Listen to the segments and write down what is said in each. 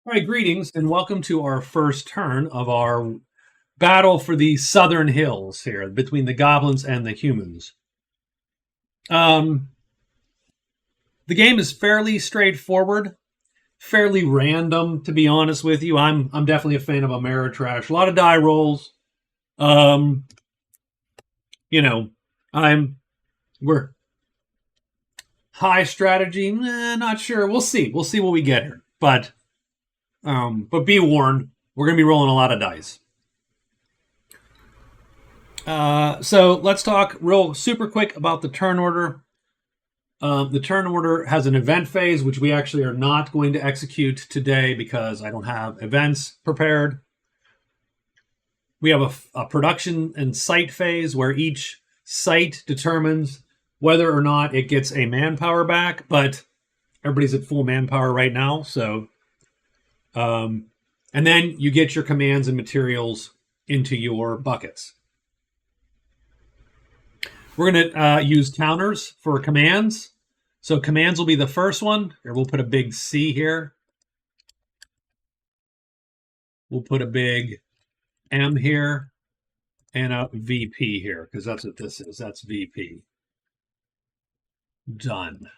All right, greetings and welcome to our first turn of our battle for the southern hills here between the goblins and the humans. Um, the game is fairly straightforward, fairly random, to be honest with you. I'm definitely a fan of Ameritrash. A lot of die rolls. Um, you know, I'm we're high strategy. Not sure. We'll see. We'll see what we get here. But be warned, we're gonna be rolling a lot of dice. So let's talk real super quick about the turn order. The turn order has an event phase, which we actually are not going to execute today because I don't have events prepared. We have a production and site phase where each site determines whether or not it gets a manpower back, but everybody's at full manpower right now. And then you get your commands and materials into your buckets. We're going to use counters for commands. So commands will be the first one. Here, we'll put a big C here. We'll put a big M here and a VP here because that's what this is. That's VP. Done.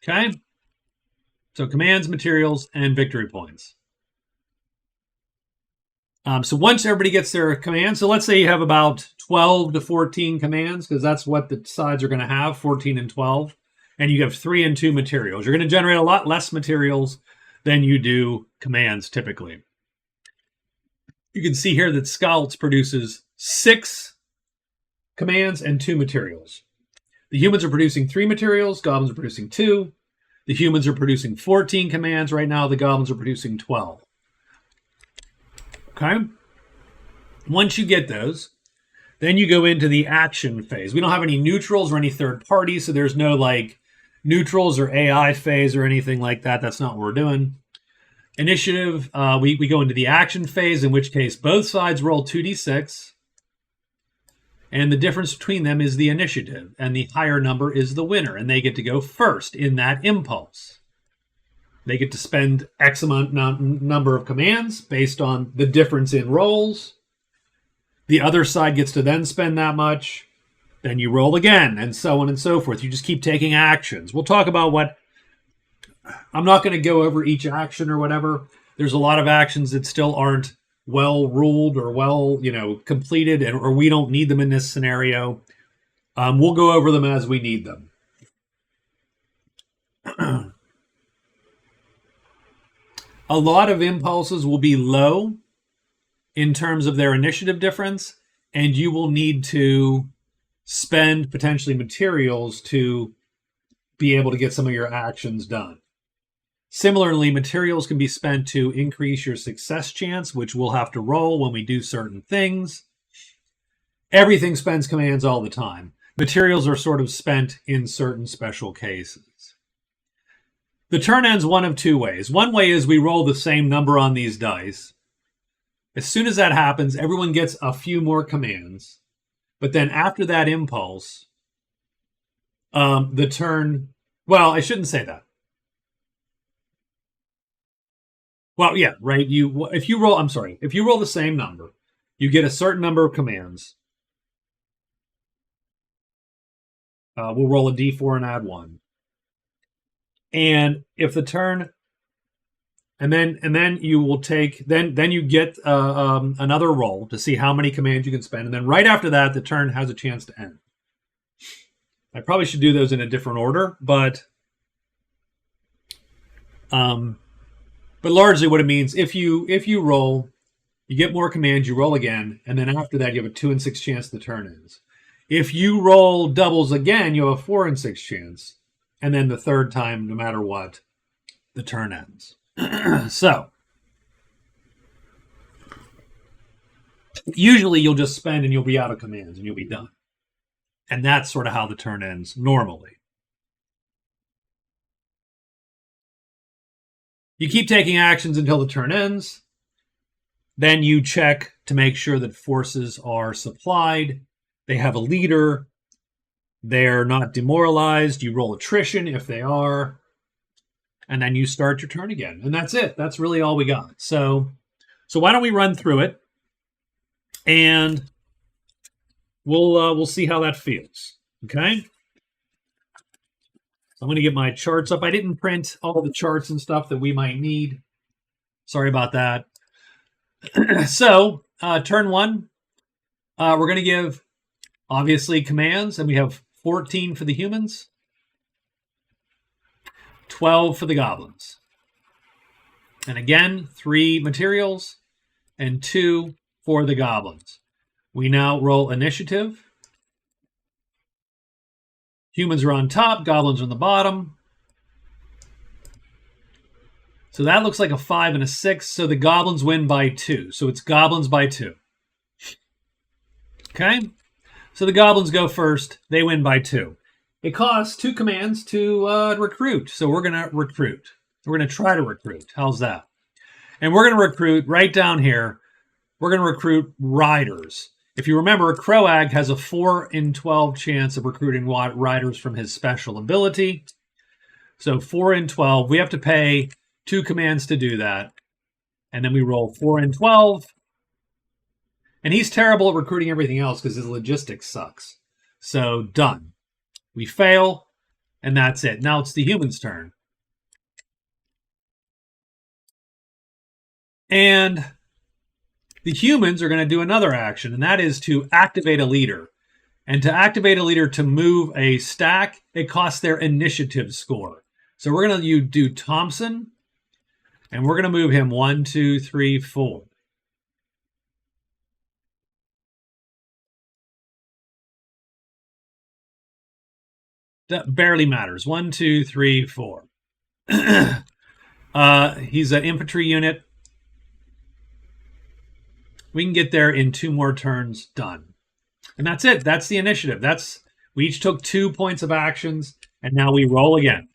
Okay. So commands, materials, and victory points. So once everybody gets their commands, so let's say you have about 12 to 14 commands, because that's what the sides are going to have, 14 and 12, and you have 3 and 2 materials. You're going to generate a lot less materials than you do commands typically. You can see here that Scouts produces 6 commands and 2 materials. The humans are producing 3 materials, goblins are producing 2. The humans are producing 14 commands right now, the goblins are producing 12. Okay. Once you get those, then you go into the action phase. We don't have any neutrals or any third parties, so there's no like neutrals or AI phase or anything like that. That's not what we're doing. Initiative, we go into the action phase, in which case both sides roll 2d6. And the difference between them is the initiative, and the higher number is the winner, and they get to go first in that impulse. They get to spend X amount number of commands based on the difference in rolls. The other side gets to then spend that much. Then you roll again, and so on and so forth. You just keep taking actions. We'll talk about what... I'm not going to go over each action or whatever. There's a lot of actions that still aren't well ruled or well, completed, or we don't need them in this scenario. We'll go over them as we need them. A lot of impulses will be low in terms of their initiative difference, and you will need to spend potentially materials to be able to get some of your actions done. Similarly, materials can be spent to increase your success chance, which we'll have to roll when we do certain things. Everything spends commands all the time. Materials are sort of spent in certain special cases. The turn ends one of 2 ways. One way is we roll the same number on these dice. As soon as that happens, everyone gets a few more commands. But then after that impulse, the turn... Well, I shouldn't say that. Well, yeah, right. If you roll the same number, you get a certain number of commands. We'll roll a d4 and add 1. And if the turn, and then you will take, then you get another roll to see how many commands you can spend, and then right after that, the turn has a chance to end. I probably should do those in a different order, but largely what it means, if you roll, you get more commands, you roll again, and then after that, you have a 2 and 6 chance the turn ends. If you roll doubles again, you have a 4 and 6 chance. And then the third time, no matter what, the turn ends. So, usually you'll just spend and you'll be out of commands and you'll be done. And that's sort of how the turn ends normally. You keep taking actions until the turn ends. Then you check to make sure that forces are supplied. They have a leader. They're not demoralized. You roll attrition if they are. and then you start your turn again, and that's it. That's really all we got. So why don't we run through it, and we'll see how that feels. Okay. I'm going to get my charts up. I didn't print all the charts and stuff that we might need. Sorry about that. So turn one, we're going to give obviously commands, and we have 14 for the humans, 12 for the goblins. And again, 3 materials and 2 for the goblins. We now roll initiative. Humans are on top, goblins are on the bottom. So that looks like a 5 and a 6. So the goblins win by 2. So it's goblins by 2. Okay? So the goblins go first. They win by 2. It costs 2 commands to recruit. So we're going to recruit. We're going to try to recruit. How's that? And we're going to recruit right down here. We're going to recruit riders. If you remember, Croag has a 4 in 12 chance of recruiting riders from his special ability. So 4 in 12. We have to pay 2 commands to do that. And then we roll 4 in 12. And he's terrible at recruiting everything else because his logistics sucks. So done. We fail, and that's it. Now it's the human's turn. And the humans are going to do another action, and that is to activate a leader. And to activate a leader to move a stack, it costs their initiative score. So we're going to do Thompson, and we're going to move him 1, 2, 3, 4. That barely matters. 1, 2, 3, 4. He's an infantry unit. We can get there in 2 more turns. Done. And that's it. That's the initiative. We each took 2 points of actions, and now we roll again.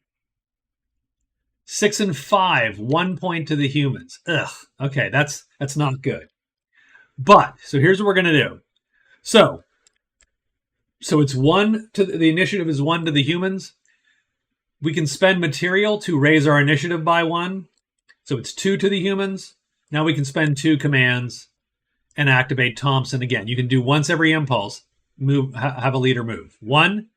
6 and 5, 1 point to the humans. Ugh. Okay, that's not good. But so here's what we're gonna do. So it's 1 to the initiative is 1 to the humans. We can spend material to raise our initiative by 1. So it's 2 to the humans. Now we can spend 2 commands and activate Thompson again. You can do once every impulse. Have a leader move. 1,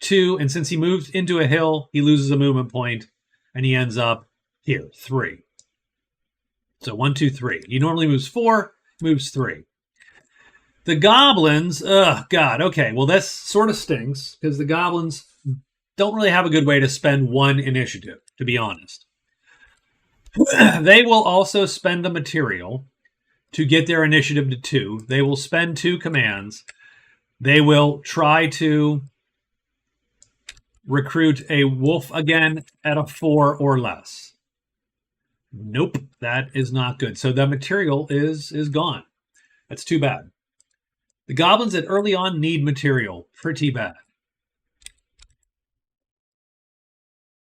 2, and since he moves into a hill, he loses a movement point, and he ends up here, 3. So 1, 2, 3. He normally moves 4, moves 3. The goblins, God, okay, well, this sort of stinks because the goblins don't really have a good way to spend 1 initiative, to be honest. They will also spend a material to get their initiative to 2. They will spend 2 commands. They will try to recruit a wolf again at a 4 or less. Nope, that is not good. So the material is gone. That's too bad. The goblins that early on need material. Pretty bad.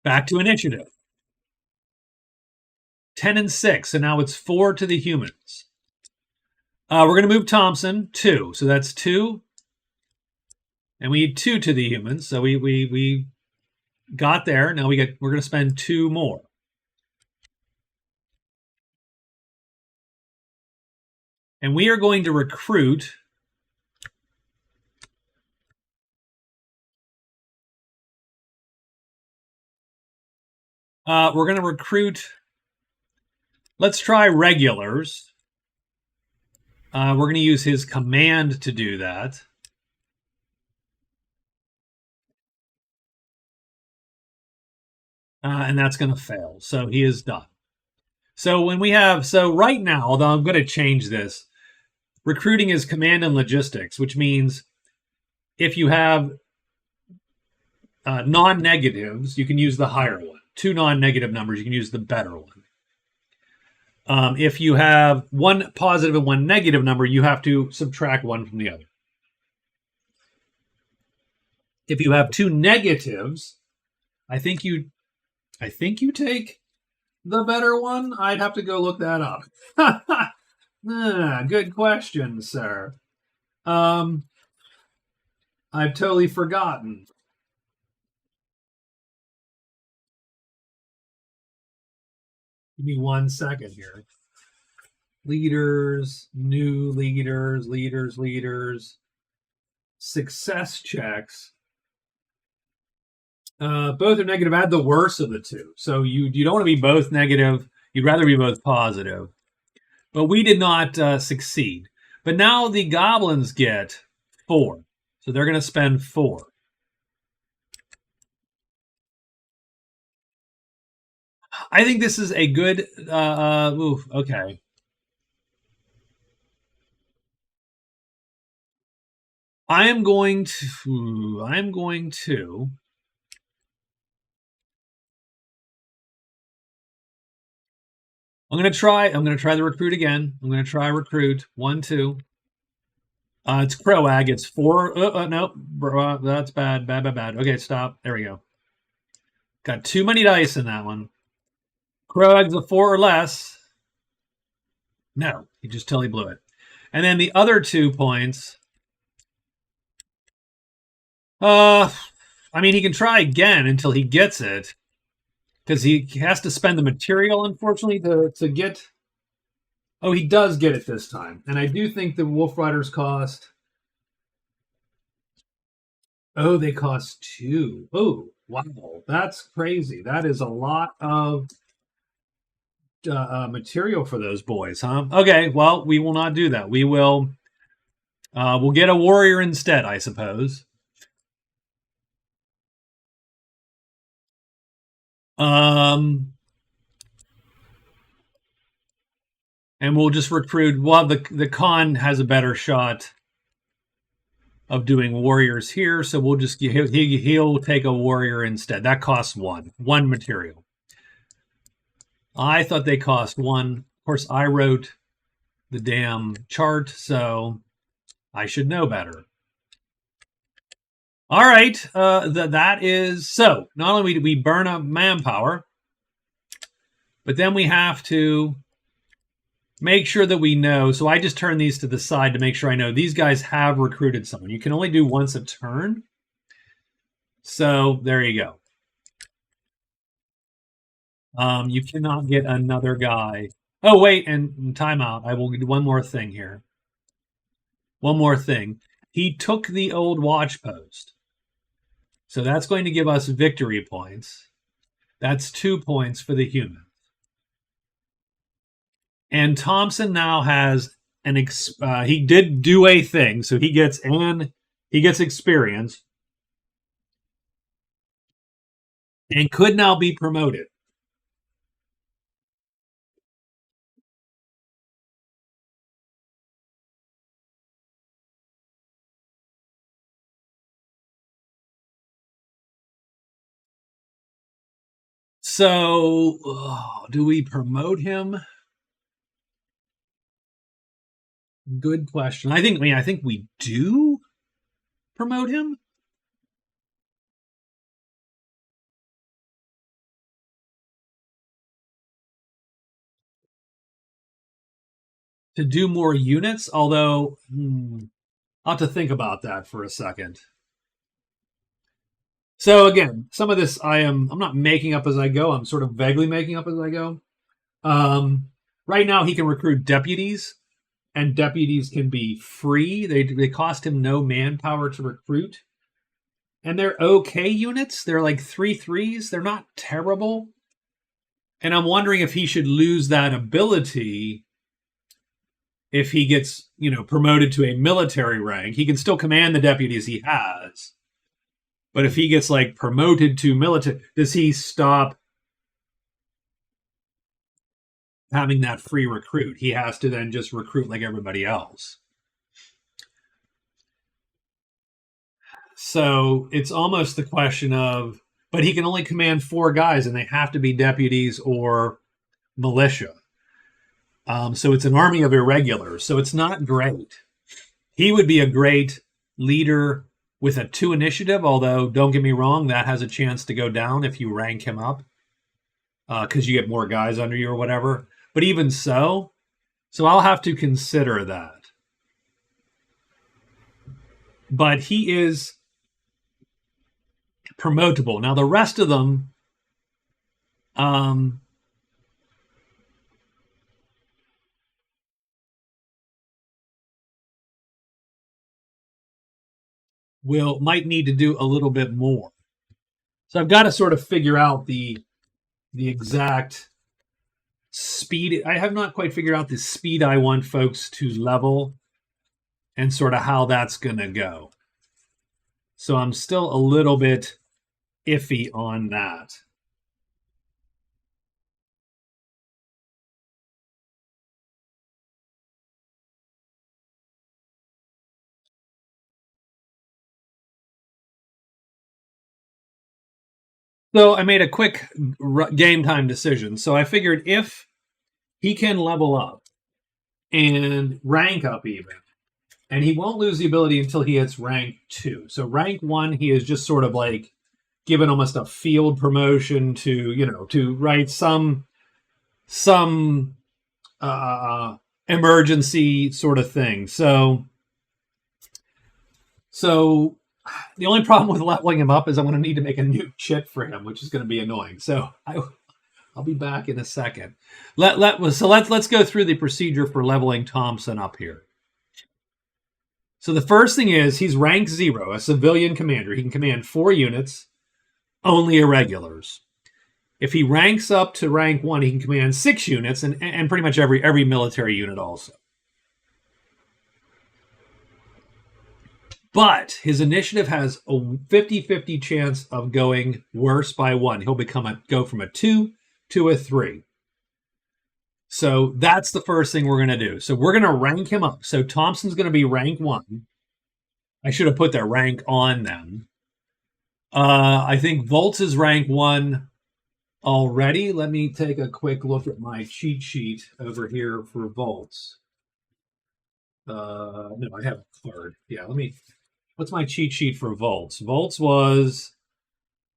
Back to initiative. 10 and 6, and now it's 4 to the humans. We're going to move Thompson, 2. So that's 2. And we need 2 to the humans. So we got there. Now we're going to spend 2 more. And we are going to recruit we're going to recruit, let's try regulars. We're going to use his command to do that. And that's going to fail. So he is done. So right now, although I'm going to change this, recruiting is command and logistics, which means if you have non-negatives, you can use the higher one. 2 non-negative numbers, you can use the better one. If you have 1 positive and 1 negative number, you have to subtract 1 from the other. If you have 2 negatives, I think you take the better one. I'd have to go look that up. Good question, sir. I've totally forgotten. Give me 1 second here. Leaders, new leaders, leaders. Success checks. Both are negative. Add the worst of the two. So you don't want to be both negative. You'd rather be both positive. But we did not succeed. But now the goblins get 4. So they're going to spend 4. I think this is a good. Okay. I am going to. I'm going to. I'm going to try. I'm going to try the recruit again. I'm going to try recruit 1, 2. It's Croag. It's 4. No, that's bad. Bad. Okay, stop. There we go. Got too many dice in that one. Croag's a 4 or less. No, he just totally blew it. And then the other 2 points. I mean, he can try again until he gets it, because he has to spend the material, unfortunately, to get. Oh, he does get it this time, and I do think the Wolf Riders cost. Oh, they cost 2. Oh, wow, that's crazy. That is a lot of material for those boys, huh? Okay, well, we will not do that. We will. We'll get a warrior instead, I suppose. And we'll just recruit. Well, the Khan has a better shot of doing warriors here, so we'll just he'll take a warrior instead. That costs 1 material. I thought they cost 1. Of course, I wrote the damn chart, so I should know better. All right, that is so. Not only do we burn up manpower, but then we have to make sure that we know. So I just turn these to the side to make sure I know these guys have recruited someone. You can only do once a turn. So there you go. You cannot get another guy. Oh, wait, and timeout. I will do one more thing here. One more thing. He took the old watch post. So that's going to give us victory points. That's 2 points for the human. And Thompson now has he did do a thing, so he gets experience and could now be promoted. So, do we promote him? Good question. I think we do promote him. To do more units, although I'll have to think about that for a second. So again, some of this I'm not making up as I go. I'm sort of vaguely making up as I go. Right now he can recruit deputies, and deputies can be free. They cost him no manpower to recruit. And they're okay units. They're like 3/3s. They're not terrible. And I'm wondering if he should lose that ability if he gets, promoted to a military rank. He can still command the deputies he has. But if he gets like promoted to military, does he stop having that free recruit? He has to then just recruit like everybody else. So it's almost the question of, but he can only command 4 guys, and they have to be deputies or militia. So it's an army of irregulars. So it's not great. He would be a great leader with a 2 initiative, although don't get me wrong, that has a chance to go down if you rank him up, because you get more guys under you or whatever. But even so I'll have to consider that. But he is promotable. Now the rest of them, might need to do a little bit more. So I've got to sort of figure out the exact speed. I have not quite figured out the speed I want folks to level and sort of how that's going to go. So I'm still a little bit iffy on that. So I made a quick game time decision. So I figured if he can level up and rank up even, and he won't lose the ability until he hits rank 2. So rank 1, he is just sort of like given almost a field promotion to write some emergency sort of thing. So the only problem with leveling him up is I'm going to need to make a new chit for him, which is going to be annoying. So I'll be back in a second. Let's go through the procedure for leveling Thompson up here. So the first thing is he's rank 0, a civilian commander. He can command 4 units, only irregulars. If he ranks up to rank 1, he can command 6 units and pretty much every military unit also. But his initiative has a 50-50 chance of going worse by 1. He'll go from a 2 to a 3. So that's the first thing we're going to do. So we're going to rank him up. So Thompson's going to be rank 1. I should have put their rank on them. I think Volts is rank 1 already. Let me take a quick look at my cheat sheet over here for Volts. No, I have a card. Yeah, what's my cheat sheet for Volts? Volts was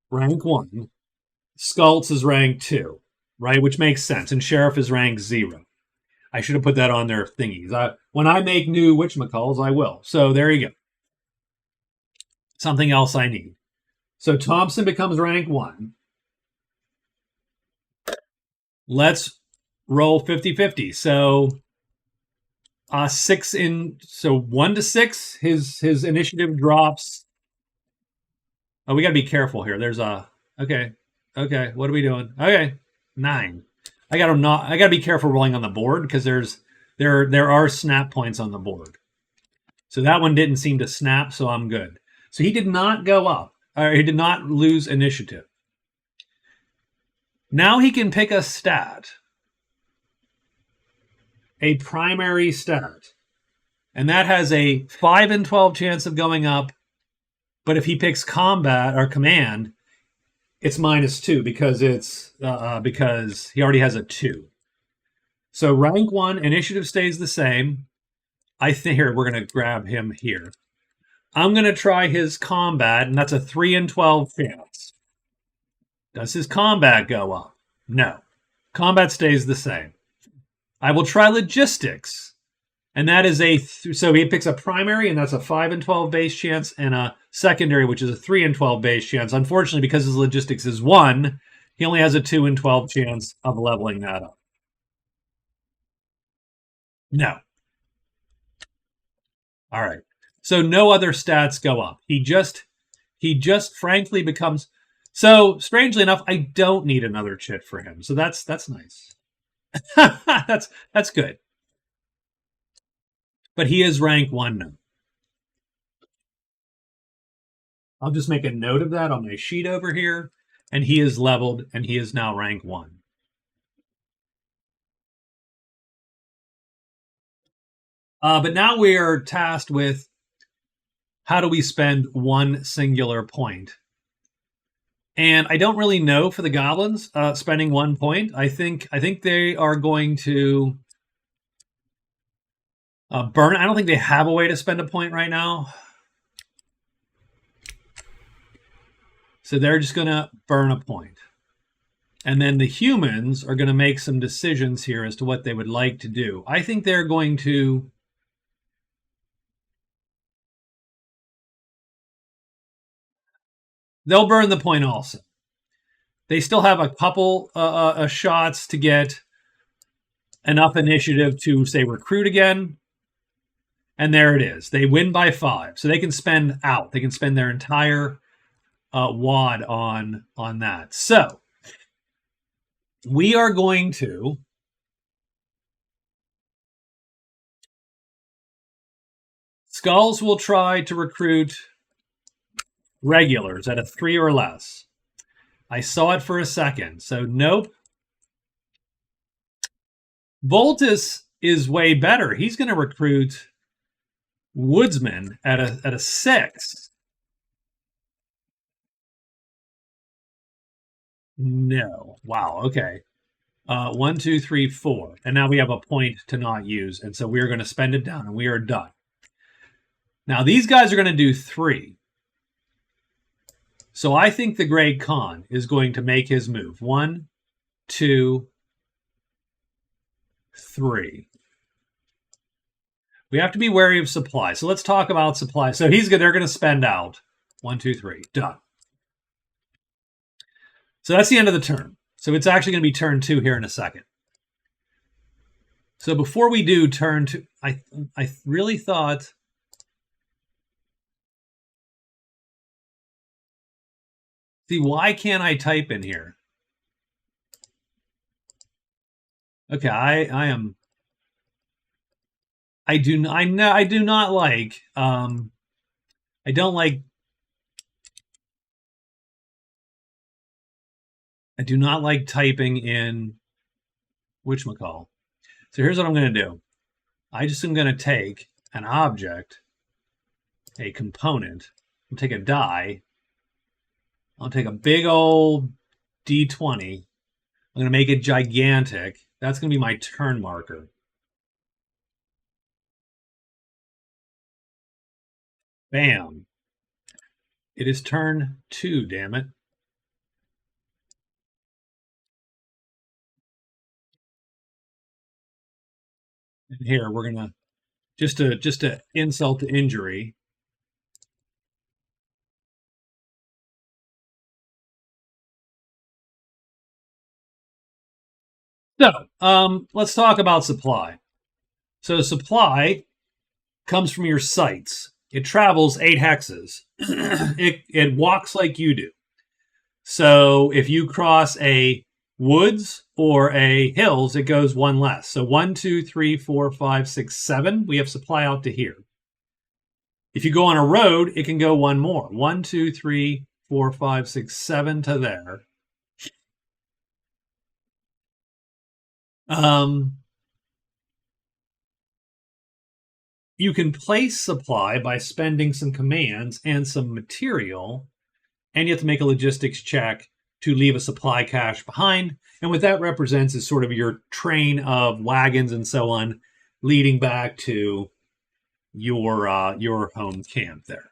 rank 1. Skults is rank 2, right? Which makes sense. And Sheriff is rank 0. I should have put that on their thingies. When I make new whatchamacalls, I will. So there you go. Something else I need. So Thompson becomes rank 1. Let's roll 50-50. So 1 to 6, his initiative drops. Oh, we got to be careful here. There's okay. What are we doing? Okay, 9. I got to be careful rolling on the board because there are snap points on the board. So that one didn't seem to snap, so I'm good. So he did not go up, or he did not lose initiative. Now he can pick a stat, a primary stat, and that has a 5 in 12 chance of going up. But if he picks combat or command, it's -2 because he already has a 2. So rank 1 initiative stays the same. I think here we're going to grab him here. I'm going to try his combat, and that's a 3 in 12 chance. Does his combat go up? No. Combat stays the same. I will try logistics, and that is so he picks a primary, and that's a 5 in 12 base chance, and a secondary, which is a 3 in 12 base chance. Unfortunately, because his logistics is 1, he only has a 2 in 12 chance of leveling that up. No. All right. So no other stats go up. He just frankly becomes. So strangely enough, I don't need another chit for him. So that's nice. that's good. But he is rank 1 now. I'll just make a note of that on my sheet over here. And he is leveled, and he is now rank 1. But now we are tasked with how do we spend 1 singular point? And I don't really know for the goblins spending 1 point. I think they are going to burn. I don't think they have a way to spend a point right now. So they're just going to burn a point. And then the humans are going to make some decisions here as to what they would like to do. I think they're going to they'll burn the point also. They still have a couple shots to get enough initiative to, say, recruit again. And there it is. They win by 5. So they can spend out. They can spend their entire wad on that. So we are going to Skulls will try to recruit regulars at a 3 or less. I saw it for a second. So nope. Voltus is way better. He's going to recruit Woodsman at a 6. No. Wow. Okay. 1, 2, 3, 4. And now we have a point to not use. And so we're going to spend it down and we are done. Now these guys are going to do 3. So I think the Grey Khan is going to make his move. 1, 2, 3. We have to be wary of supply. So let's talk about supply. So they're going to spend out. 1, 2, 3. Done. So that's the end of the turn. So it's actually going to be turn 2 here in a second. So before we do turn 2, I really thought... See, why can't I type in here? Okay, I do not like I don't like I do not like typing in whatchamacall. So here's what I'm going to do. I just am going to take an object, a component, and take a die. I'll take a big old D20. I'm going to make it gigantic. That's going to be my turn marker. Bam. It is turn 2, damn it. And here we're going to just to insult to injury. So, let's talk about supply. So supply comes from your sites. It travels 8 hexes. it walks like you do. So if you cross a woods or a hills, it goes 1 less. So 1, 2, 3, 4, 5, 6, 7. We have supply out to here. If you go on a road, it can go 1 more. 1, 2, 3, 4, 5, 6, 7 to there. You can place supply by spending some commands and some material, and you have to make a logistics check to leave a supply cache behind. And what that represents is sort of your train of wagons and so on leading back to your home camp there.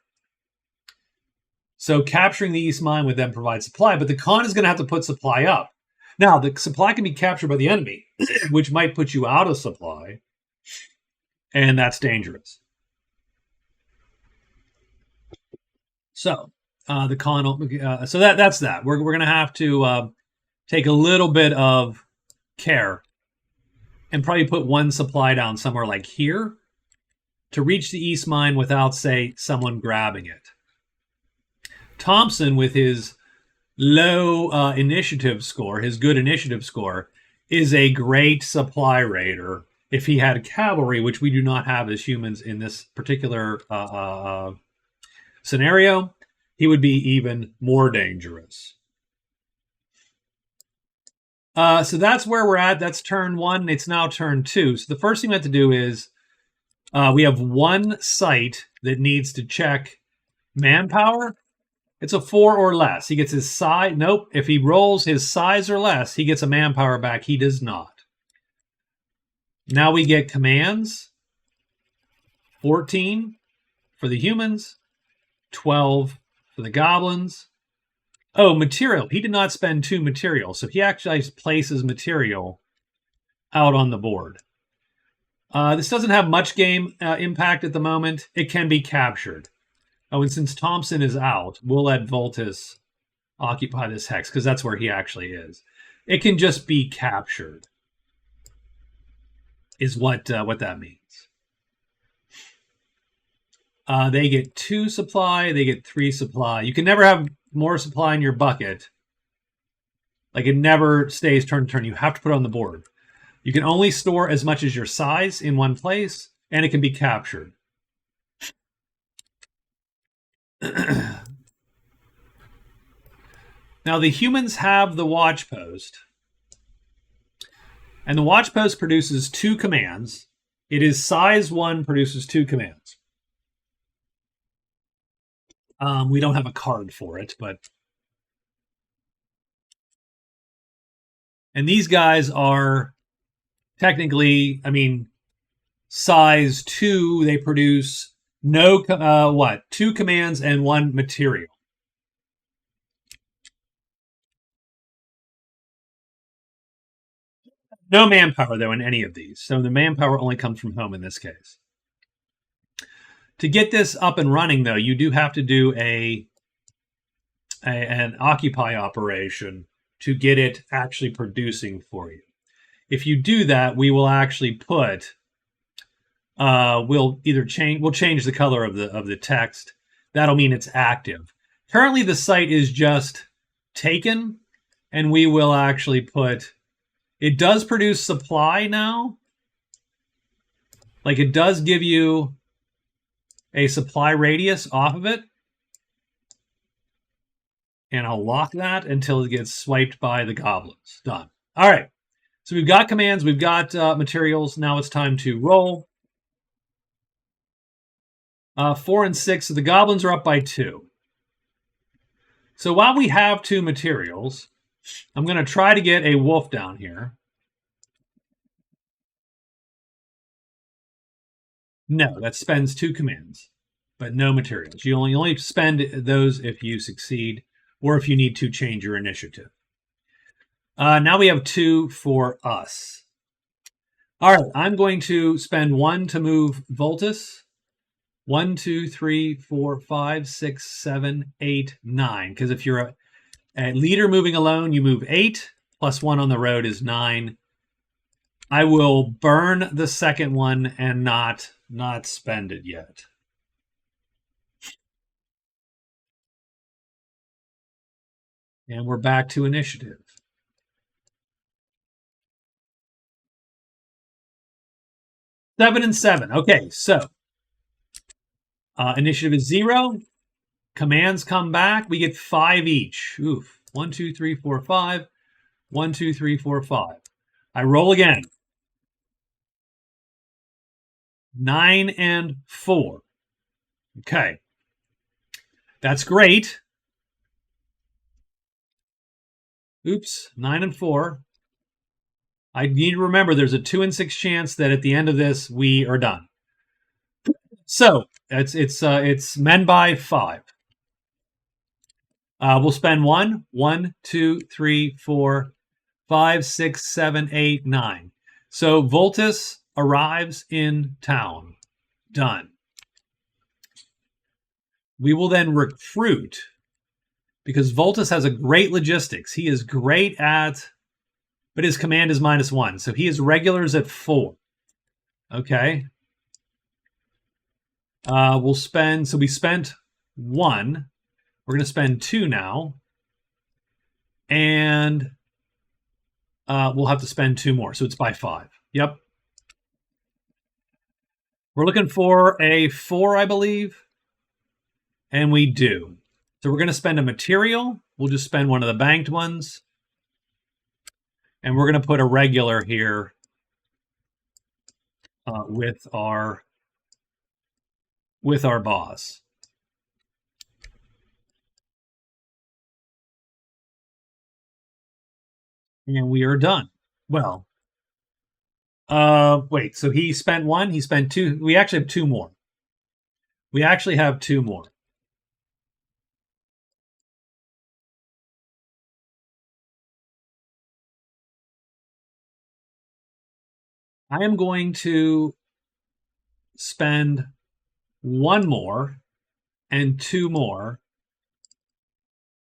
So capturing the East Mine would then provide supply, but the Khan is going to have to put supply up. Now, the supply can be captured by the enemy, which might put you out of supply, and that's dangerous. So the Khan, so that's that. We're going to have to take a little bit of care and probably put 1 supply down somewhere like here to reach the East Mine without, say, someone grabbing it. Thompson, with his low initiative score, his good initiative score, is a great supply raider. If he had cavalry, which we do not have as humans in this particular scenario, he would be even more dangerous. So that's where we're at. That's turn 1. It's now turn 2. So the first thing we have to do is we have 1 site that needs to check manpower. It's a 4 or less. He gets his size. Nope. If he rolls his size or less, he gets a manpower back. He does not. Now we get commands. 14 for the humans. 12 for the goblins. Oh, material. He did not spend 2 material. So he actually places material out on the board. This doesn't have much game impact at the moment. It can be captured. Oh, and since Thompson is out, we'll let Voltus occupy this hex, because that's where he actually is. It can just be captured, is what that means. They get 2 supply. They get 3 supply. You can never have more supply in your bucket. Like it never stays turn to turn. You have to put it on the board. You can only store as much as your size in one place, and it can be captured. Now, the humans have the watch post, and the watch post produces 2 commands. It is size 1, produces 2 commands. We don't have a card for it, but... And these guys are technically, I mean, size 2, they produce no, 2 commands and 1 material. No manpower, though, in any of these. So the manpower only comes from home in this case. To get this up and running, though, you do have to do an occupy operation to get it actually producing for you. If you do that, we will actually put, we'll change the color of the text. That'll mean it's active. Currently, the site is just taken, and we will actually put, it does produce supply now. Like it does give you a supply radius off of it. And I'll lock that until it gets swiped by the goblins. Done. All right. So we've got commands. We've got materials. Now it's time to roll. 4 and 6. So the goblins are up by 2. So while we have 2 materials, I'm going to try to get a wolf down here. No, that spends 2 commands, but no materials. You only spend those if you succeed or if you need to change your initiative. Now we have 2 for us. All right, I'm going to spend 1 to move Voltus. 1, 2, 3, 4, 5, 6, 7, 8, 9. Because if you're a leader moving alone, you move 8, plus 1 on the road is 9. I will burn the second one and not spend it yet. And we're back to initiative. Seven and 7. Okay, so initiative is 0. Commands come back. We get 5 each. Oof. 1, 2, 3, 4, 5. 1, 2, 3, 4, 5. I roll again. 9 and 4. Okay. That's great. Oops. 9 and 4. I need to remember there's a 2 and 6 chance that at the end of this we are done. So it's men by 5. We'll spend 1, 1, 2, 3, 4, 5, 6, 7, 8, 9. So Voltus arrives in town. Done. We will then recruit because Voltus has a great logistics. He is great at, but his command is -1. So he is regulars at 4. Okay. We'll spend, so we spent 1. We're going to spend 2 now. And we'll have to spend 2 more. So it's by 5. Yep. We're looking for a 4, I believe. And we do. So we're going to spend a material. We'll just spend one of the banked ones. And we're going to put a regular here with our boss. And we are done. Well, wait, so he spent 1, he spent 2. We actually have 2 more. We actually have 2 more. I am going to spend 1 more and 2 more.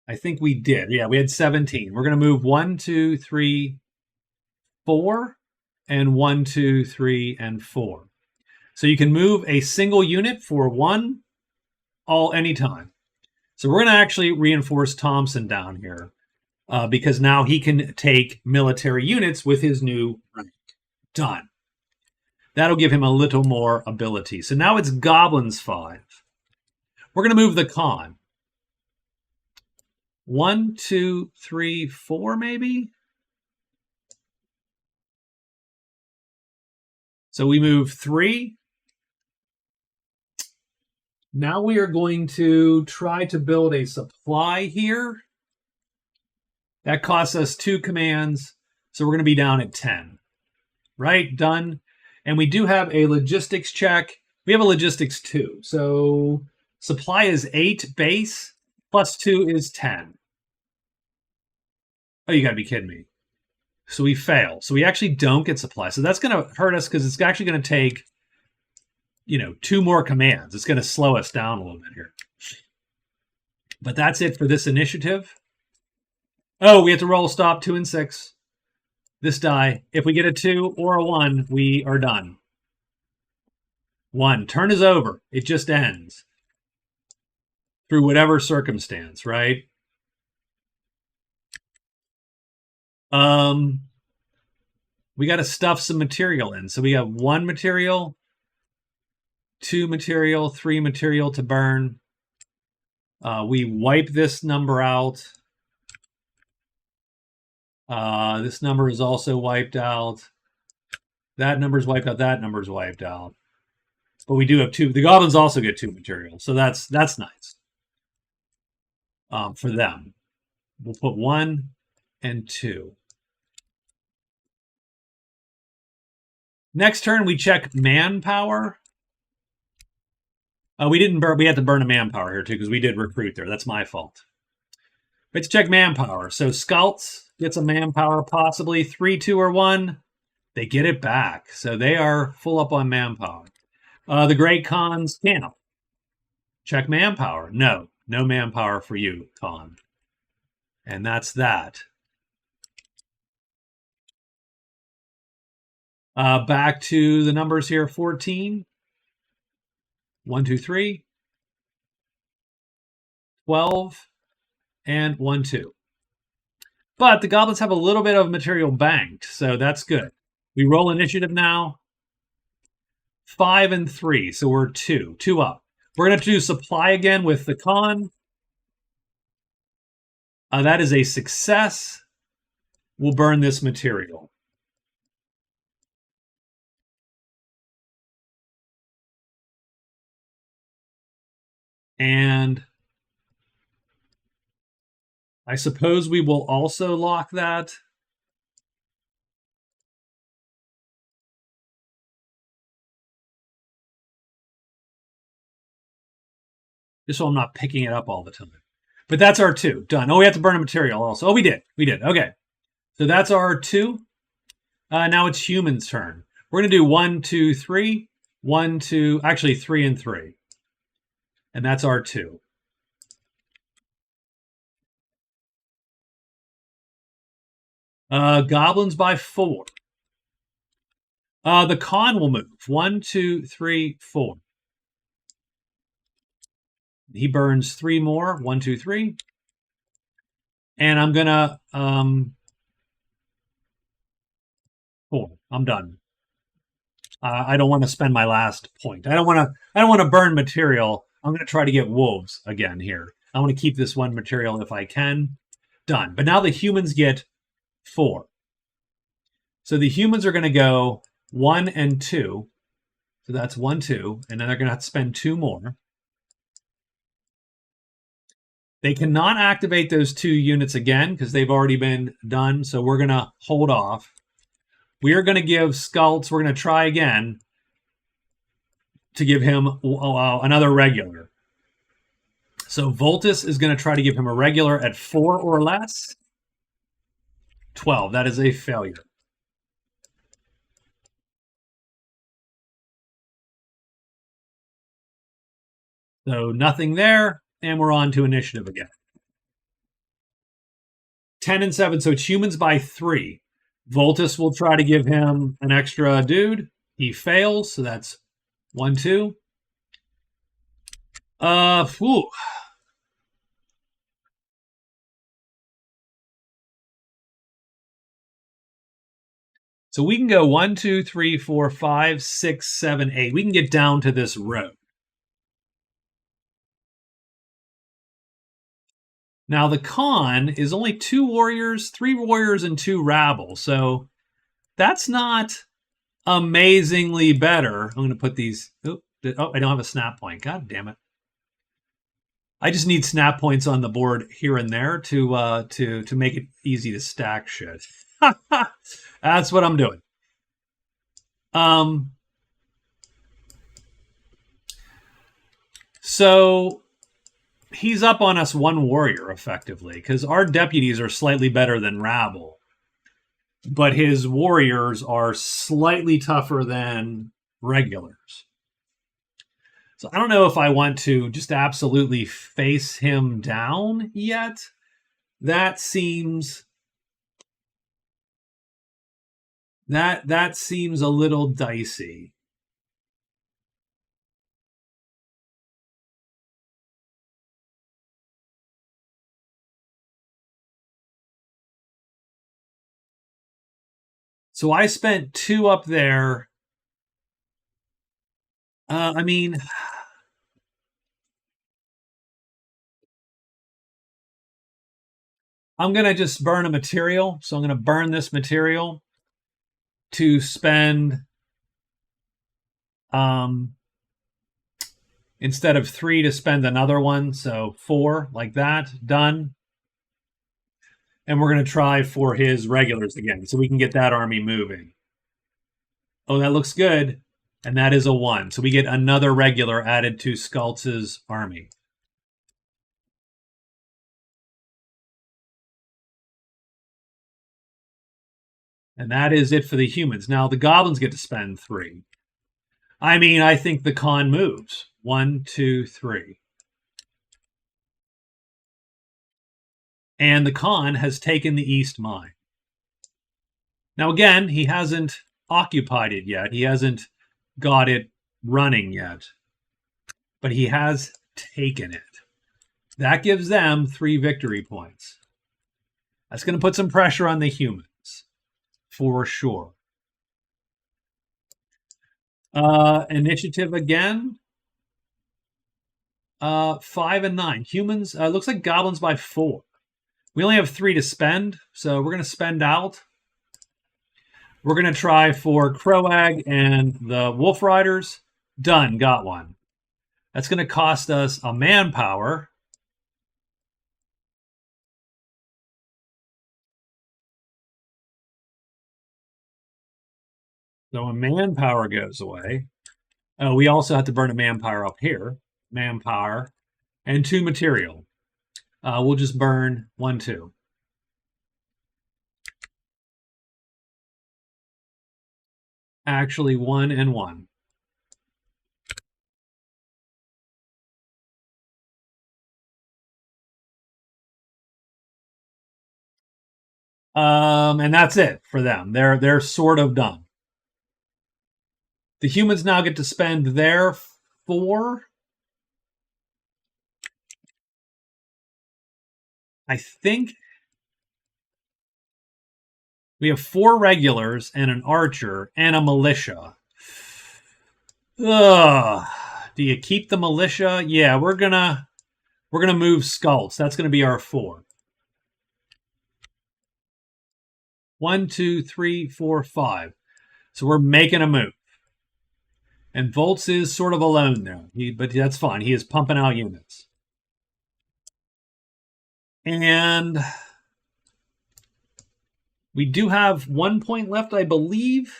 I think we did. Yeah, we had 17. We're going to move 1, 2, 3, 4, and 1, 2, 3, and 4. So you can move a single unit for 1, anytime. So we're going to actually reinforce Thompson down here because now he can take military units with his new rank. Done. That'll give him a little more ability. So now it's Goblins 5. We're going to move the con. 1, 2, 3, 4, maybe? So we move 3. Now we are going to try to build a supply here. That costs us 2 commands, so we're going to be down at 10. Right? Done. And we do have a logistics check. We have a logistics 2. So supply is 8 base, plus 2 is 10. Oh, you got to be kidding me. So we fail. So we actually don't get supply. So that's going to hurt us because it's actually going to take, 2 more commands. It's going to slow us down a little bit here. But that's it for this initiative. Oh, we have to roll stop 2 and 6. This die. If we get a 2 or a 1, we are done. 1. Turn is over. It just ends. Through whatever circumstance, right? We got to stuff some material in. So we have 1 material, 2 material, 3 material to burn. We wipe this number out. This number is also wiped out. That number is wiped out. That number is wiped out. But we do have 2. The goblins also get 2 materials, so that's nice for them. We'll put 1 and 2. Next turn, we check manpower. We didn't burn. We had to burn a manpower here too because we did recruit there. That's my fault. Let's check manpower. So Scouts gets a manpower, possibly 3, 2, or 1. They get it back, so they are full up on manpower. The Great Khans camp. Check manpower. No manpower for you, Khan. And that's that. Back to the numbers here, 14. 1, 2, 3. 12. And 1, 2. But the goblins have a little bit of material banked, so that's good. We roll initiative now. 5 and 3, so we're 2 up. We're going to do supply again with the con. That is a success. We'll burn this material. And I suppose we will also lock that. Just so I'm not picking it up all the time. But that's our 2. Done. Oh, we have to burn a material also. Oh, we did. Okay. So that's our 2. Now it's humans' turn. We're going to do 1, 2, 3. 1, 2, actually 3 and 3. And that's our 2. Goblins by 4. The con will move. 1, 2, 3, 4. He burns 3 more. 1, 2, 3. And I'm gonna 4. I'm done. I don't want to spend my last point. I don't want to burn material. I'm gonna try to get wolves again here. I want to keep this 1 material if I can. Done. But now the humans get 4. So the humans are going to go 1 and 2. So that's 1, 2. And then they're going to have to spend 2 more. They cannot activate those 2 units again because they've already been done. So we're going to hold off. We are going to give Skults, we're going to try again to give him another regular. So Voltus is going to try to give him a regular at 4 or less. 12. That is a failure. So nothing there, and we're on to initiative again. 10 and 7, so it's humans by 3. Voltus will try to give him an extra dude. He fails, so that's 1, 2. Whew. So we can go 1, 2, 3, 4, 5, 6, 7, 8. We can get down to this road. Now the con is only 2 warriors, 3 warriors, and 2 rabble. So that's not amazingly better. I'm going to put these. I don't have a snap point. God damn it! I just need snap points on the board here and there to make it easy to stack shit. That's what I'm doing. Um. So he's up on us 1 warrior effectively because our deputies are slightly better than rabble, but his warriors are slightly tougher than regulars. So I don't know if I want to just absolutely face him down yet. That seems that seems a little dicey. So I spent 2 up there. I mean, I'm gonna just burn a material. So I'm gonna burn this material to spend um instead of 3 to spend another one. So 4 like that. Done. And we're gonna try for his regulars again, so we can get that army moving. Oh, that looks good. And that is a 1. So we get another regular added to Skultz's army. And that is it for the humans. Now the goblins get to spend 3. I mean, I think the con moves. 1, 2, 3. And the con has taken the East Mine. Now, again, he hasn't occupied it yet. He hasn't got it running yet. But he has taken it. That gives them 3 victory points. That's going to put some pressure on the humans, for sure. Initiative again. 5 and 9. Humans, looks like goblins by 4. We only have 3 to spend, so we're going to spend out. We're going to try for Croag and the Wolf Riders. Done, got 1. That's going to cost us a manpower. So a manpower goes away. Oh, we also have to burn a manpower up here. Manpower. And 2 material. We'll just burn 1, 2. Actually, 1 and 1. And that's it for them. They're sort of done. The humans now get to spend their 4. I think we have 4 regulars and an archer and a militia. Ugh. Do you keep the militia? Yeah, we're gonna move Skulls. That's gonna be our 4. 1, 2, 3, 4, 5. So we're making a move. And Volts is sort of alone now, but that's fine. He is pumping out units. And we do have 1 point left, I believe.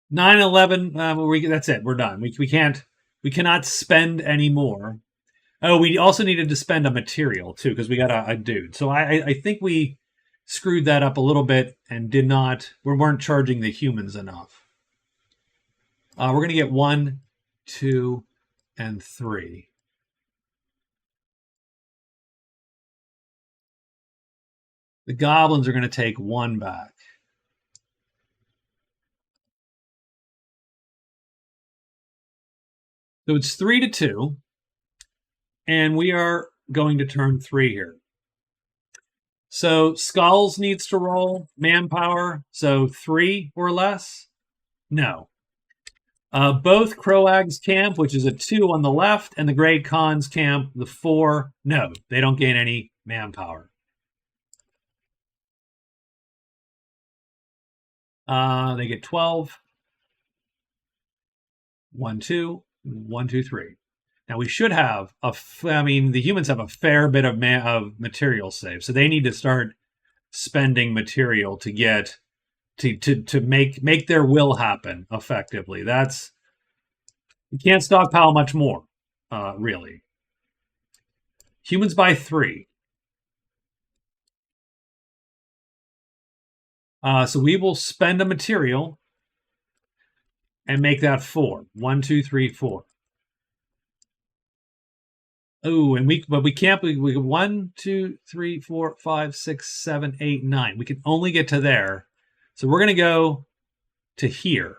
Nine 11. That's it. We're done. We cannot spend any more. Oh, we also needed to spend a material too because we got a dude. So I think we screwed that up a little bit and we weren't charging the humans enough. We're gonna get 1, 2, and 3. The goblins are going to take 1 back. So it's 3-2, and we are going to turn 3 here. So Skulls needs to roll manpower. So 3 or less? No. Both Croag's camp, which is a 2 on the left, and the Great Khan's camp, the 4. No, they don't gain any manpower. They get 12. 1, 2, 1, 2, 3. Now we should have I mean, the humans have a fair bit of material saved, so they need to start spending material to get to make their will happen effectively. That's you can't stockpile much more, really. Humans buy 3. So we will spend a material and make that 4. 1, 2, 3, 4. Oh, and we can't. We 1, 2, 3, 4, 5, 6, 7, 8, 9. We can only get to there, so we're gonna go to here.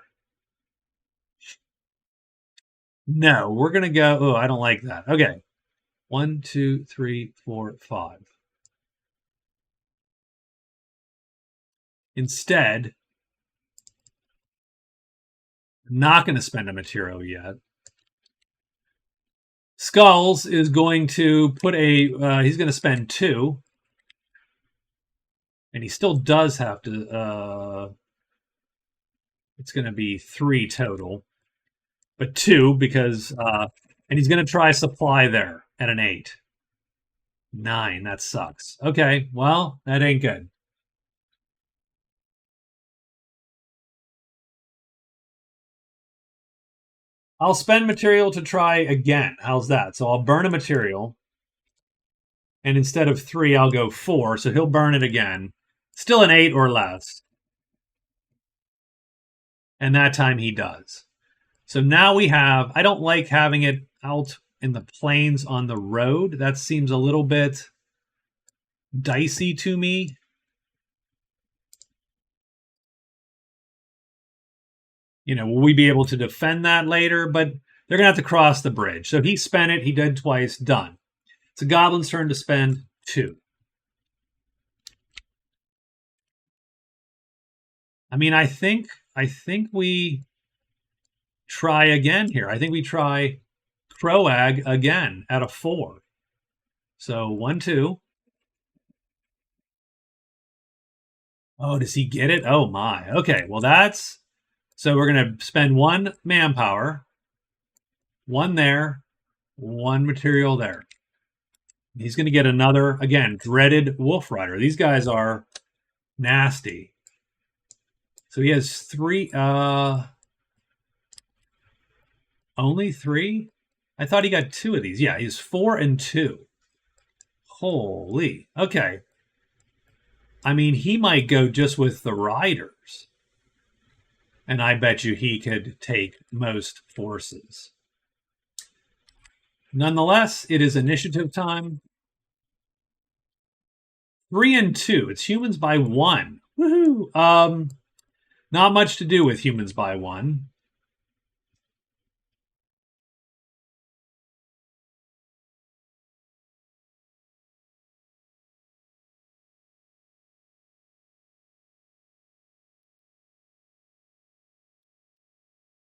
No, we're gonna go. Oh, I don't like that. Okay, 1, 2, 3, 4, 5. Instead, I'm not going to spend a material yet. Skulls is going to put he's going to spend 2. And he still does have to, it's going to be 3 total. But 2 because, and he's going to try supply there at an 8. 9, that sucks. Okay, well, that ain't good. I'll spend material to try again. How's that? So I'll burn a material. And instead of 3, I'll go 4. So he'll burn it again. Still an 8 or less. And that time he does. So now we have, I don't like having it out in the plains on the road. That seems a little bit dicey to me. You know, will we be able to defend that later? But they're going to have to cross the bridge. So he spent it. He did twice. Done. It's a Goblin's turn to spend 2. I mean, I think we try again here. I think we try Croag again at a 4. So 1, 2. Oh, does he get it? Oh my. Okay, well that's so we're gonna spend 1 manpower, 1 there, 1 material there. He's gonna get another again dreaded Wolf Rider. These guys are nasty. So he has 3. Only 3? I thought he got 2 of these. Yeah, he's 4 and 2. Holy. Okay. I mean, he might go just with the riders. And I bet you he could take most forces. Nonetheless, it is initiative time. 3 and 2. It's humans by 1. Woohoo! Not much to do with humans by 1.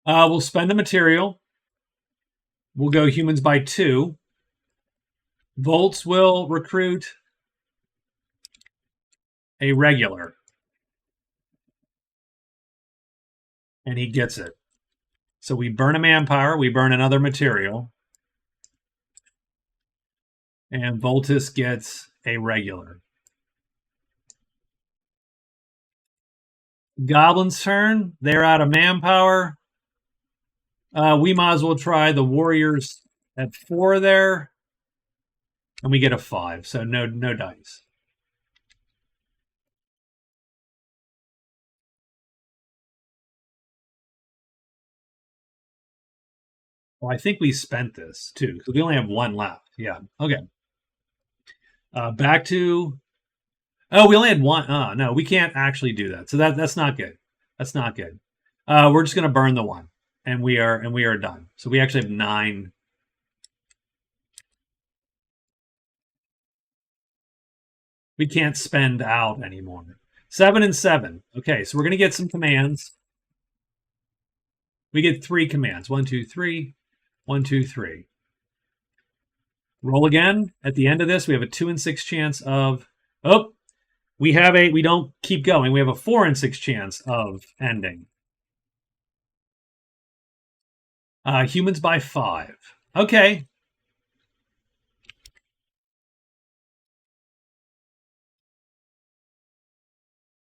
We'll spend the material. We'll go humans by 2. Volts will recruit a regular. And he gets it. So we burn a manpower. We burn another material. And Voltus gets a regular. Goblin's turn. They're out of manpower. We might as well try the Warriors at 4 there. And we get a 5, so no dice. Well, I think we spent this too, because we only have 1 left. Yeah, okay. Back to... Oh, we only had 1. Oh, no, we can't actually do that. So that's not good. That's not good. We're just going to burn the 1. and we are done. So we actually have 9. We can't spend out anymore. 7 and 7. Okay, so we're going to get some commands. We get 3 commands. 1, 2, 3. 1, 2, 3. Roll again. At the end of this, we have a 2 and 6 chance of. Oh, we don't keep going. We have a 4 and 6 chance of ending. Humans by 5. Okay.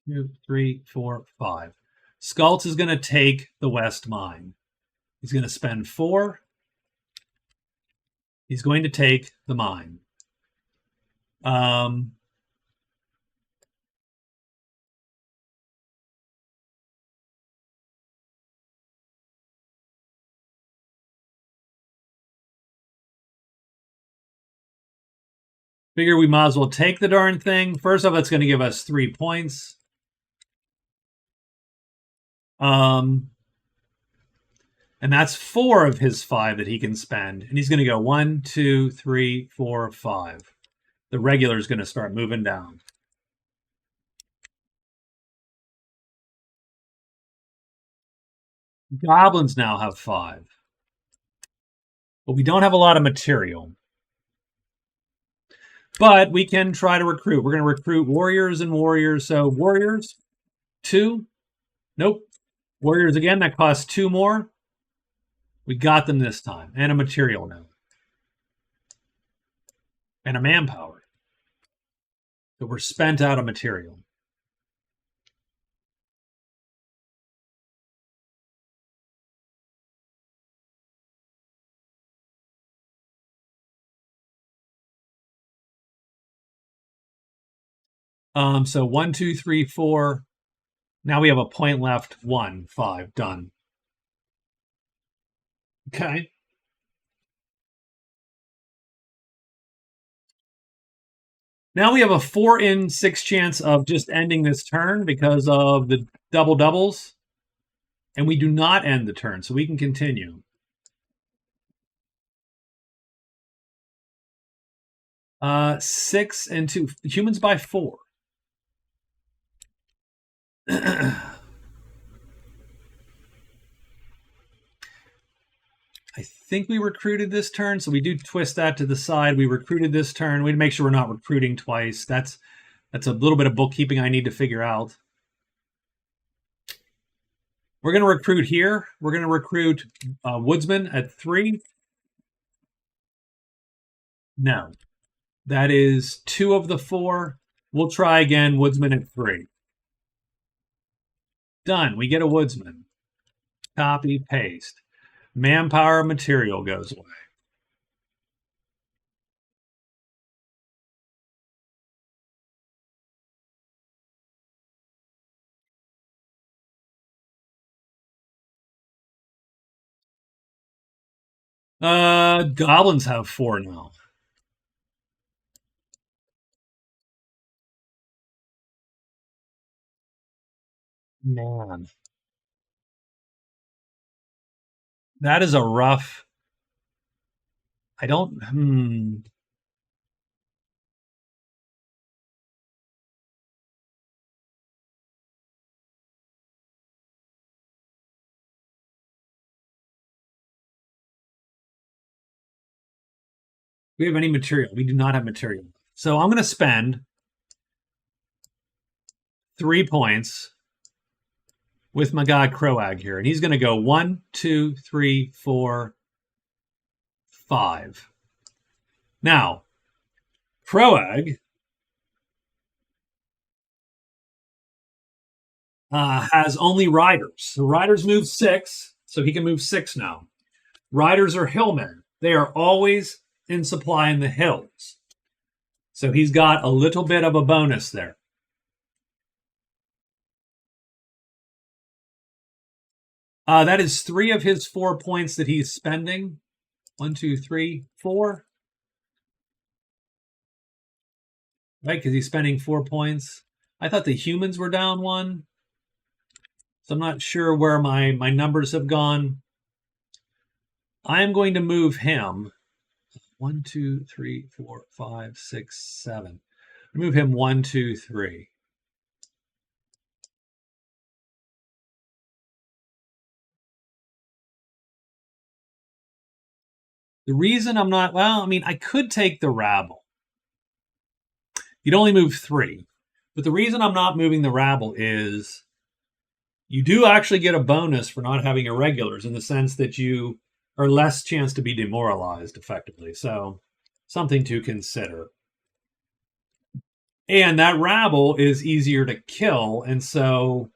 Two, 3, 4, 5. Skultz is going to take the West Mine. He's going to spend 4. He's going to take the mine. Figure we might as well take the darn thing. First off, that's going to give us 3 points. And that's 4 of his 5 that he can spend. And he's going to go 1, 2, 3, 4, 5. The regular is going to start moving down. Goblins now have 5. But we don't have a lot of material. But we can try to recruit. We're going to recruit warriors and warriors. So warriors, 2. Nope. Warriors again, that costs 2 more. We got them this time. And a material now. And a manpower. So we're spent out of material. So 1, 2, 3, 4. Now we have a point left. 1, 5. Done. Okay. Now we have a 4 in 6 chance of just ending this turn because of the double doubles. And we do not end the turn, so we can continue. 6 and 2. Humans by 4. I think we recruited this turn, so we do twist that to the side. We recruited this turn. We make sure we're not recruiting twice. That's a little bit of bookkeeping I need to figure out. We're going to recruit here. We're going to recruit Woodsman at 3. No. That is 2 of the 4. We'll try again, Woodsman at 3. Done. We get a Woodsman. Copy, paste. Manpower material goes away. Goblins have 4 now. Man. That is a rough. I don't. We have any material? We do not have material. So I'm going to spend 3 points with my guy Croag here. And he's going to go 1, 2, 3, 4, 5. Now, Croag has only riders. So riders move 6, so he can move 6 now. Riders are hillmen. They are always in supply in the hills. So he's got a little bit of a bonus there. That is 3 of his 4 points that he's spending. 1, 2, 3, 4. Right, because he's spending 4 points. I thought the humans were down 1. So I'm not sure where my numbers have gone. I am going to move him 1, 2, 3, 4, 5, 6, 7. Move him 1, 2, 3. The reason I'm not, well, I mean, I could take the rabble. You'd only move 3. But the reason I'm not moving the rabble is you do actually get a bonus for not having irregulars in the sense that you are less chance to be demoralized effectively. So something to consider. And that rabble is easier to kill. And so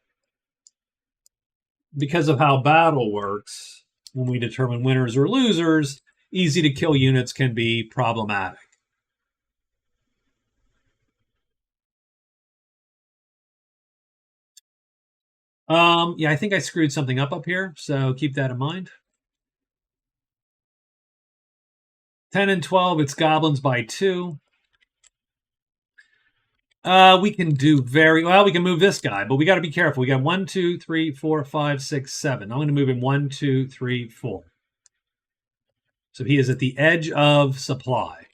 because of how battle works, when we determine winners or losers, easy to kill units can be problematic. Yeah, I think I screwed something up here, so keep that in mind. 10 and 12, it's goblins by 2. We can do very well. We can move this guy, but we got to be careful. We got 1, 2, 3, 4, 5, 6, 7. I'm going to move him 1, 2, 3, 4. So he is at the edge of supply.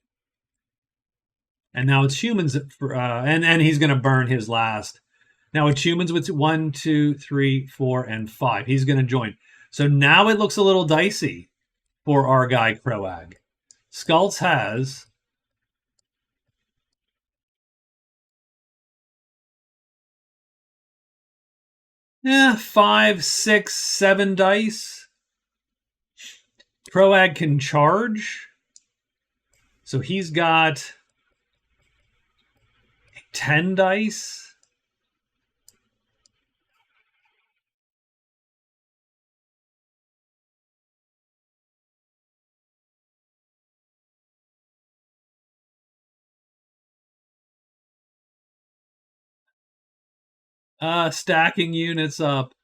And now it's humans, and he's going to burn his last. Now it's humans with 1, 2, 3, 4, and 5. He's going to join. So now it looks a little dicey for our guy Croag. Skulls has 5, 6, 7 dice. Croag can charge. So he's got 10 dice. Stacking units up.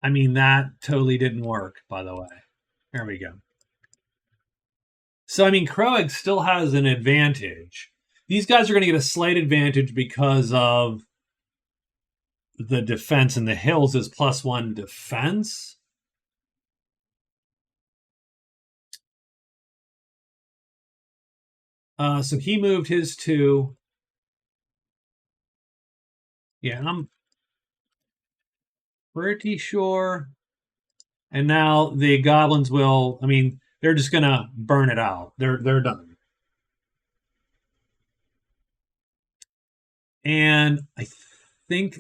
I mean, that totally didn't work, by the way. There we go. So, I mean, Croag still has an advantage. These guys are going to get a slight advantage because of the defense in the hills is +1 defense. So he moved his 2. Yeah, I'm pretty sure. And now the goblins will, I mean, they're just going to burn it out. They're done. And I think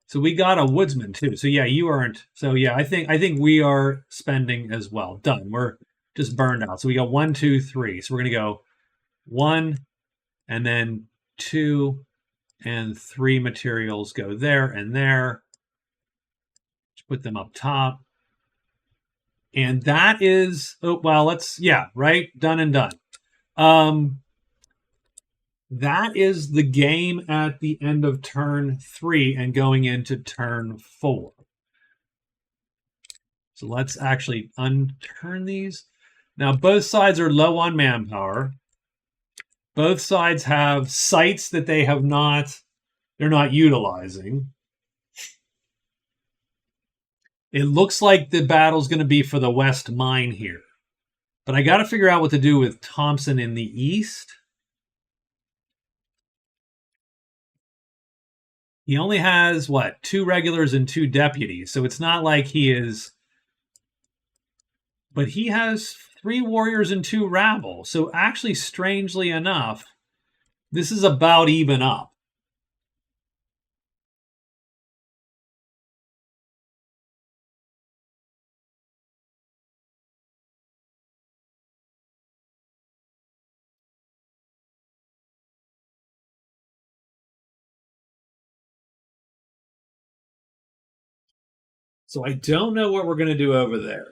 so we got a woodsman too. So yeah, you aren't. So yeah, I think we are spending as well. Done. We're just burned out. So we got 1, 2, 3. So we're gonna go 1 and then 2 and 3 materials go there and there. Just put them up top. And that is, oh well, let's, yeah, right, done and done. That is the game at the end of turn 3 and going into turn 4. So let's actually unturn these. Now, both sides are low on manpower. Both sides have sites that they're not utilizing. It looks like the battle's going to be for the West Mine here. But I got to figure out what to do with Thompson in the East. He only has, 2 regulars and 2 deputies. So it's not like he is... But he has 3 warriors and 2 rabble. So actually, strangely enough, this is about even up. So I don't know what we're going to do over there.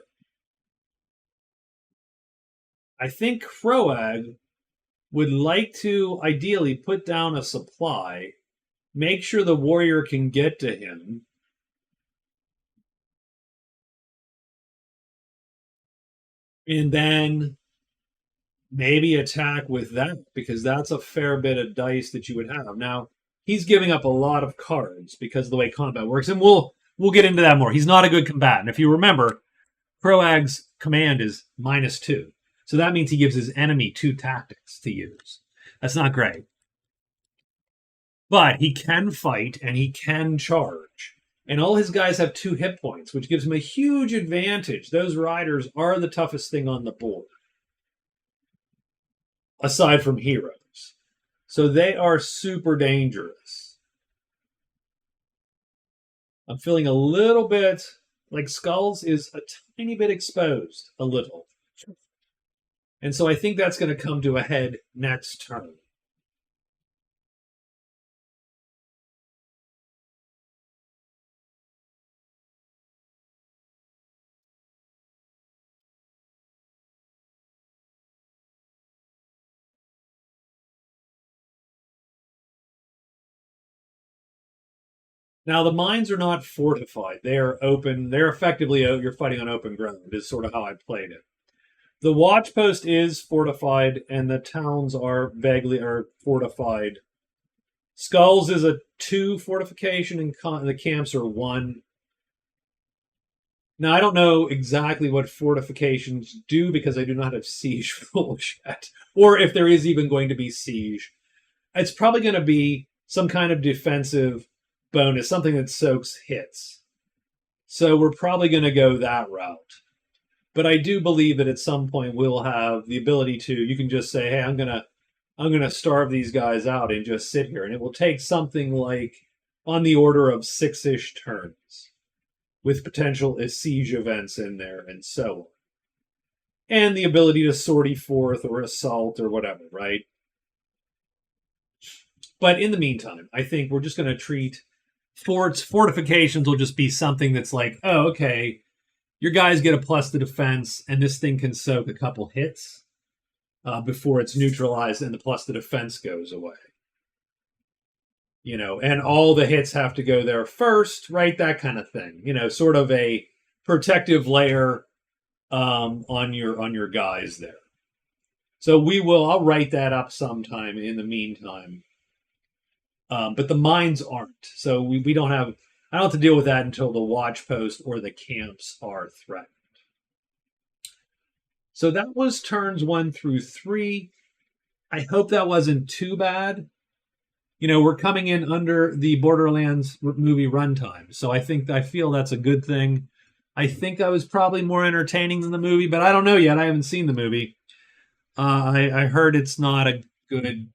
I think Croag would like to ideally put down a supply, make sure the warrior can get to him. And then maybe attack with that, because that's a fair bit of dice that you would have. Now, he's giving up a lot of cards because of the way combat works, and we'll get into that more. He's not a good combatant. If you remember, Croag's command is -2, so that means he gives his enemy 2 tactics to use. That's not great, but he can fight and he can charge. And all his guys have 2 hit points, which gives him a huge advantage. Those riders are the toughest thing on the board, aside from heroes. So they are super dangerous. I'm feeling a little bit like Skulls is a tiny bit exposed, a little. And so I think that's going to come to a head next turn. Now the mines are not fortified; they are open. They're effectively you're fighting on open ground. Is sort of how I played it. The watch post is fortified, and the towns are vaguely fortified. Skulls is a 2 fortification, and the camps are 1. Now I don't know exactly what fortifications do because I do not have siege rules yet, or if there is even going to be siege. It's probably going to be some kind of defensive bonus, something that soaks hits. So we're probably going to go that route. But I do believe that at some point we'll have the ability to, you can just say, hey, I'm gonna starve these guys out and just sit here. And it will take something like on the order of 6-ish turns with potential siege events in there and so on. And the ability to sortie forth or assault or whatever, right? But in the meantime, I think we're just going to treat fortifications will just be something that's like, oh, okay, your guys get a plus to defense, and this thing can soak a couple hits before it's neutralized, and the plus to defense goes away. And all the hits have to go there first, right? That kind of thing. Sort of a protective layer on your guys there. So I'll write that up sometime in the meantime. But the mines aren't. So we don't have, I don't have to deal with that until the watch post or the camps are threatened. So that was turns 1 through 3. I hope that wasn't too bad. We're coming in under the Borderlands movie runtime. So I feel that's a good thing. I think I was probably more entertaining than the movie, but I don't know yet. I haven't seen the movie. I heard it's not a good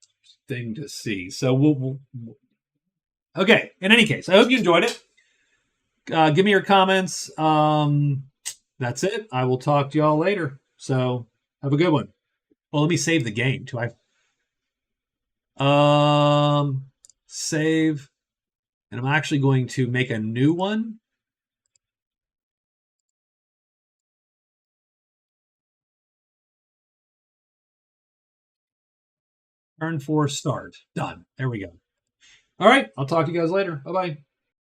thing to see. So we'll okay. In any case, I hope you enjoyed it. Give me your comments. That's it. I will talk to y'all later. So have a good one. Well, let me save the game too. Save, and I'm actually going to make a new one. Turn 4 start. Done. There we go. All right. I'll talk to you guys later. Bye-bye.